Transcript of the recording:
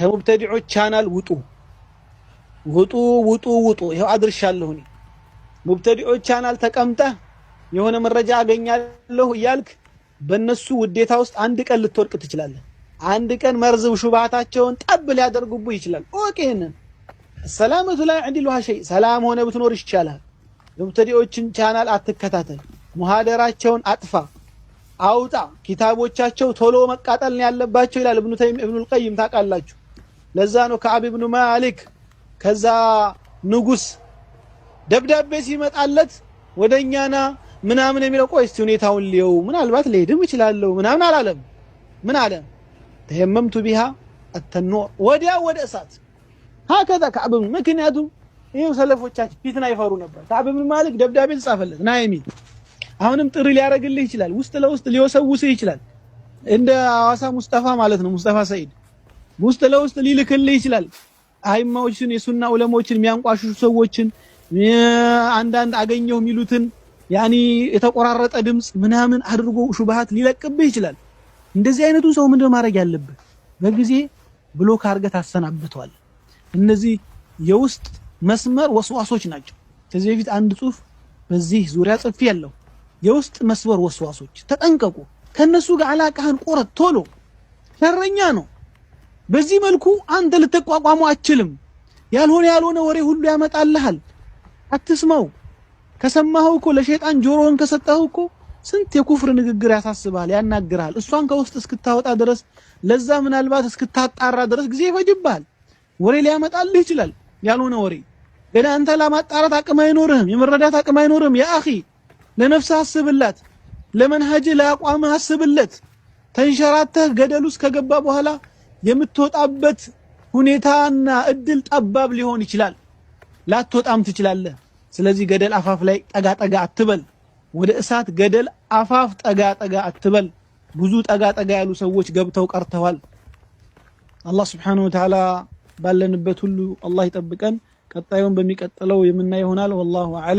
ከሙብተዲዖች ቻናል ውጡ ውጡ ውጡ ውጡ። ይሄው አድርሻለሁ። እኔ ሙብተዲዖች ቻናል ተቀምጠህ የሆነ መረጃ አገኛለሁ እያልክ በእነሱ ውዴታ ውስጥ አንድ ቀን ልትወድቅ ትችላለህ። አንድ ቀን መርዝ ሹብሃታቸውን ጠብ ሊያደርጉብህ ይችላል። ኦኬንን ሰላመቱ ላይ عندلها شيء ሰላም ሆነ ብትኖር ይቻላል። ሙብተዲዖችን ቻናል አትከታተል። ሙሃደራቸውን አጥፋ አውጣ። ኪታቦቻቸው ቶሎ መቃጠል ነው ያለባቸው ይላል ኢብኑል ቀይም ታውቃላችሁ። ለዛ ነው ከዓብ ኢብኑ ማሊክ ከዛ ንጉስ ደብዳቤ ሲመጣለት ወደኛና ምናምን የሚለው ቆይ እስቲ ሁኔታውን ሊየው ምናልባት ልሄድም ይችላል ምናምን አላለም። ምን አለ? ተየመምቱ ቢሃ አተኑር ወዲያ ወደ እሳት هكذا كعب ምክንያቱም ይሄው ሰለፎቻችን ፊትና ይፈሩ ነበር። ከዓብ ኢብኑ ማሊክ ደብዳቤ ተጻፈለት ና የሚል አሁንም ጥሪ ሊያረግልህ ይችላል። ውስጥ ለውስጥ ሊወሰውስህ ይችላል። እንደ አዋሳ ሙስጠፋ ማለት ነው። ሙስጠፋ ሰይድ ውስጥ ለውስጥ ሊልክልህ ይችላል። አይማዎችን የሱና ዑለሞችን የሚያንቋሽሹ ሰዎችን አንዳንድ አገኘው የሚሉትን ያኒ የተቆራረጠ ድምጽ ምናምን አድርጎ ሹብሃት ሊለቅብህ ይችላል። እንደዚህ አይነቱ ሰው ምንድነው ማድረግ ያለብህ? በጊዜ ብሎክ አድርገህ ታሰናብተዋል። እነዚህ የውስጥ መስመር ወስዋሶች ናቸው። ከዚህ በፊት አንድ ጽሁፍ በዚህ ዙሪያ ጽፌ ያለው የውስጥ መስመር ወስዋሶች ተጠንቀቁ። ከነሱ ጋር አላቃህን ቆረጥ ቶሎ ሸረኛ ነው። በዚህ መልኩ አንተ ልትቋቋመው አትችልም። ያልሆነ ወሬ ሁሉ ያመጣልሃል። አትስማው። ከሰማኸው እኮ ለሸይጣን ጆሮን ከሰጠኸው እኮ ስንት የኩፍር ንግግር ያሳስባል፣ ያናግራል። እሷን ከውስጥ እስክታወጣ ድረስ ለዛ ምናልባት እስክታጣራ ድረስ ጊዜ ይፈጅብሃል። ወሬ ሊያመጣልህ ይችላል። ያልሆነ ወሬ ገና አንተ ለማጣራት አቅም አይኖርህም፣ የመረዳት አቅም አይኖርህም። ያ አኺ ለነፍስህ አስብላት፣ ለመንሃጅህ ለአቋምህ አስብለት። ተንሸራተህ ገደል ውስጥ ከገባ በኋላ የምትወጣበት ሁኔታና እድል ጠባብ ሊሆን ይችላል። ላትወጣም ትችላለህ። ስለዚህ ገደል አፋፍ ላይ ጠጋ ጠጋ አትበል። ወደ እሳት ገደል አፋፍ ጠጋ ጠጋ አትበል። ብዙ ጠጋ ጠጋ ያሉ ሰዎች ገብተው ቀርተዋል። አላህ Subhanahu Wa Ta'ala ባለንበት ሁሉ አላህ ይጠብቀን። ቀጣዩን በሚቀጥለው የምናየው ይሆናል። ወላሁ አዕለም።